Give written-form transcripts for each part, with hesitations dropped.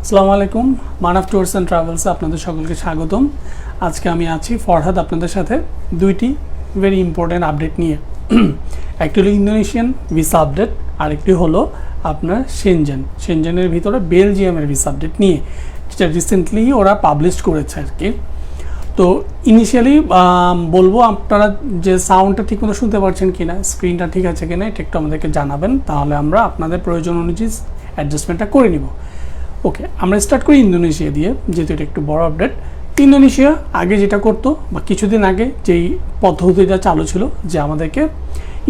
আসসালামু আলাইকুম, Manaf tours and ট্রাভেলসে আপনাদের সকলকে স্বাগতম। আজকে আমি আছি ফরহাদ আপনাদের সাথে দুইটি ভেরি ইম্পর্ট্যান্ট আপডেট নিয়ে। একটি হলো ইন্দোনেশিয়ান ভিসা আপডেট, আরেকটি হলো আপনার সেনজেনের ভিতরে বেলজিয়ামের ভিসা আপডেট নিয়ে, যেটা রিসেন্টলি ওরা পাবলিশ করেছে আর কি। তো ইনিশিয়ালি বলবো আপনারা যে সাউন্ডটা ঠিকমতো শুনতে পারছেন কিনা, স্ক্রিনটা ঠিক আছে কিনা, এটা একটু আমাদেরকে জানাবেন, তাহলে আমরা আপনাদের প্রয়োজন অনুযায়ী অ্যাডজাস্টমেন্টটা করে নিব। ওকে, আমরা স্টার্ট করি ইন্দোনেশিয়া দিয়ে, যেহেতু এটা একটু বড় আপডেট। ইন্দোনেশিয়া আগে যেটা করতো বা কিছুদিন আগে যেই পদ্ধতিটা চালু ছিল যে আমাদেরকে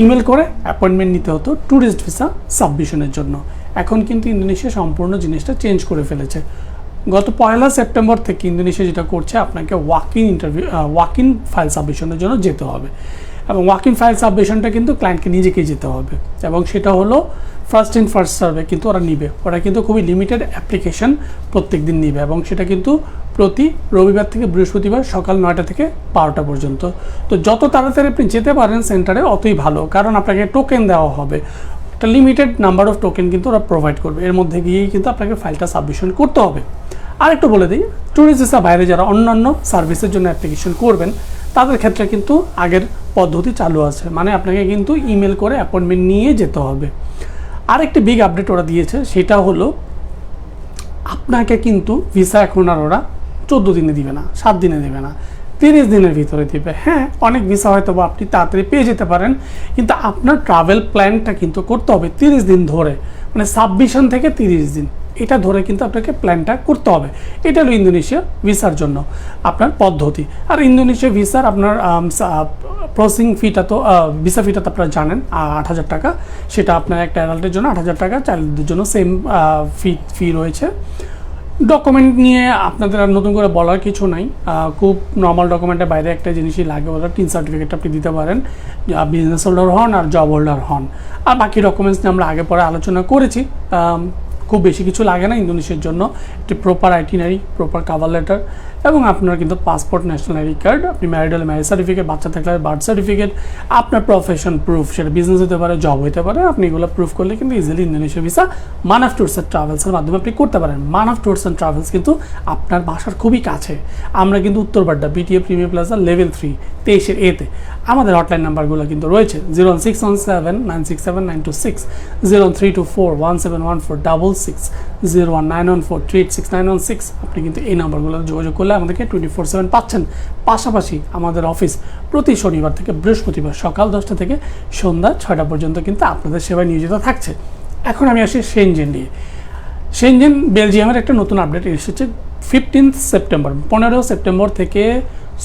ইমেল করে অ্যাপয়েন্টমেন্ট নিতে হতো ট্যুরিস্ট ভিসা সাবমিশনের জন্য, এখন কিন্তু ইন্দোনেশিয়া সম্পূর্ণ জিনিসটা চেঞ্জ করে ফেলেছে। গত 1 সেপ্টেম্বর থেকে ইন্দোনেশিয়া যেটা করছে, আপনাকে ওয়াক ইন ফাইল সাবমিশনের জন্য যেতে হবে, এবং ওয়াক ইন ফাইল সাবমিশনটা কিন্তু ক্লায়েন্টকে নিজেকেই যেতে হবে, এবং সেটা হলো ফার্স্ট ইন ফার্স্ট সার্ভে কিন্তু ওরা নিবে। ওরা কিন্তু খুবই লিমিটেড অ্যাপ্লিকেশন প্রত্যেক দিন নিবে, এবং সেটা কিন্তু প্রতি রবিবার থেকে বৃহস্পতিবার সকাল 9টা থেকে 12টা পর্যন্ত। তো যত তাড়াতাড়ি আপনি যেতে পারেন সেন্টারে অতই ভালো, কারণ আপনাকে টোকেন দেওয়া হবে, একটা লিমিটেড নাম্বার অফ টোকেন কিন্তু ওরা প্রোভাইড করবে, এর মধ্যে গিয়েই কিন্তু আপনাকে ফাইলটা সাবমিশন করতে হবে। আর একটু বলে দিই, ট্যুরিস্ট ভিসা বাইরে যারা অন্যান্য সার্ভিসের জন্য অ্যাপ্লিকেশন করবেন তাদের ক্ষেত্রে কিন্তু আগের পদ্ধতি চালু আছে, মানে আপনাকে কিন্তু ইমেল করে অ্যাপয়েন্টমেন্ট নিয়ে যেতে হবে। আরেকটি বিগ আপডেট ওরা দিয়েছে, সেটা হলো আপনাকে কিন্তু ভিসা এখন আর ওরা 14 দিনে দিবে না, 7 দিনে দেবে না, 30 দিনের ভিতরে দিবে। হ্যাঁ, অনেক ভিসা হয়তো বা আপনি তাড়াতাড়ি পেয়ে যেতে পারেন, কিন্তু আপনার ট্রাভেল প্ল্যানটা কিন্তু করতে হবে 30 দিন ধরে, মানে সাবমিশন থেকে 30 দিন, এটা ধরে কিন্তু আপনাকে প্ল্যানটা করতে হবে। এটা হলো ইন্দোনেশিয়া ভিসার জন্য আপনার পদ্ধতি। আর ইন্দোনেশিয়া ভিসার আপনার প্রসেসিং ফিটা তো ভিসা ফিটা তো আপনারা জানেন 8,000 টাকা, সেটা আপনার একটা অ্যাডাল্টের জন্য 8,000 টাকা, চাইল্ডদের জন্য সেম ফি রয়েছে। ডকুমেন্ট নিয়ে আপনাদের আর নতুন করে বলার কিছু নাই, খুব নর্মাল ডকুমেন্টের বাইরে একটা জিনিসই লাগে, ওরা টিন সার্টিফিকেট আপনি দিতে পারেন, বিজনেস হোল্ডার হন আর জব হোল্ডার হন। আর বাকি ডকুমেন্টস নিয়ে আমরা আগে পরে আলোচনা করেছি, খুব বেশি কিছু লাগে না ইন্দোনেশিয়ার জন্য। একটি proper itinerary, proper cover letter, এবং আপনার কিন্তু পাসপোর্ট, ন্যাশনাল আইডি কার্ড, আপনি ম্যারিড হলে ম্যারেজ সার্টিফিকেট, বাচ্চা থাকলে বার্থ সার্টিফিকেট, আপনার প্রফেশন প্রুফ, সেটা বিজনেস হতে পারে, জব হতে পারে, আপনি এগুলো প্রুফ করলে কিন্তু easily Indonesia visa Manaf tours and ট্রাভেলসের মাধ্যমে আপনি করতে পারেন। মানাফ ট্যুরস অ্যান্ড ট্রাভেলস কিন্তু আপনার বাসার খুবই কাছে। আমরা কিন্তু Uttar Badda BTA premier plaza level 3 23 এতে আমাদের হটলাইন নাম্বারগুলো কিন্তু রয়েছে 01617967926, 032417146, 01914386916। আপনি কিন্তু এই নাম্বারগুলো যোগাযোগ করলে আমাদেরকে 24/7 পাচ্ছেন। পাশাপাশি আমাদের অফিস প্রতি শনিবার থেকে বৃহস্পতিবার সকাল 10টা থেকে সন্ধ্যা 6টা পর্যন্ত কিন্তু আপনাদের সেবায় নিয়োজিত থাকছে। এখন আমি আসি সেনজেন নিয়ে। সেনজেন বেলজিয়ামের একটা নতুন আপডেট এসেছে 15 সেপ্টেম্বর। 15 সেপ্টেম্বর থেকে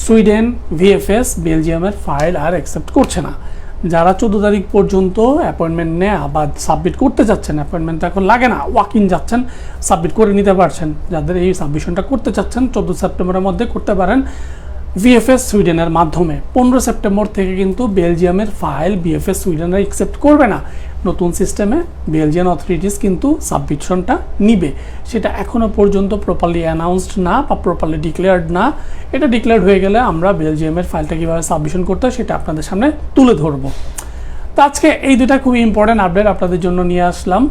সুইডেন VFS বেলজিয়ামের ফাইল আর অ্যাকসেপ্ট করছে না। যারা 14 তারিখ পর্যন্ত অ্যাপয়েন্টমেন্ট নেওয়া বা সাবমিট করতে যাচ্ছেন, অ্যাপয়েন্টমেন্ট এখন লাগে না, ওয়াক ইন যাচ্ছেন, সাবমিট করে নিতে পারছেন, যাদের এই সাবমিশনটা করতে চাচ্ছেন 14 সেপ্টেম্বরের মধ্যে করতে পারেন VFS সুইডেনের মাধ্যমে। 15 সেপ্টেম্বর থেকে কিন্তু বেলজিয়ামের ফাইল VFS সুইডেনরা অ্যাকসেপ্ট করবে না। নতুন সিস্টেমে বেলজিয়ান অথরিটিস কিন্তু সাবমিশনটা নিবে, সেটা এখনও পর্যন্ত প্রপারলি অ্যানাউন্সড না বা প্রপারলি ডিক্লেয়ার্ড না। এটা ডিক্লেয়ার্ড হয়ে গেলে আমরা বেলজিয়ামের ফাইলটা কীভাবে সাবমিশন করতে হয় সেটা আপনাদের সামনে তুলে ধরবো। তো আজকে এই দুটা খুবই ইম্পর্ট্যান্ট আপডেট আপনাদের জন্য নিয়ে আসলাম।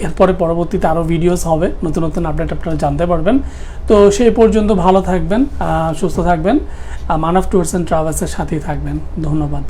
এরপরে পরবর্তীতে আরও ভিডিওস হবে, নতুন নতুন আপডেট আপনারা জানতে পারবেন। তো সেই পর্যন্ত ভালো থাকবেন, সুস্থ থাকবেন, মানাফ ট্যুরস অ্যান্ড ট্রাভেলসের সাথেই থাকবেন। ধন্যবাদ।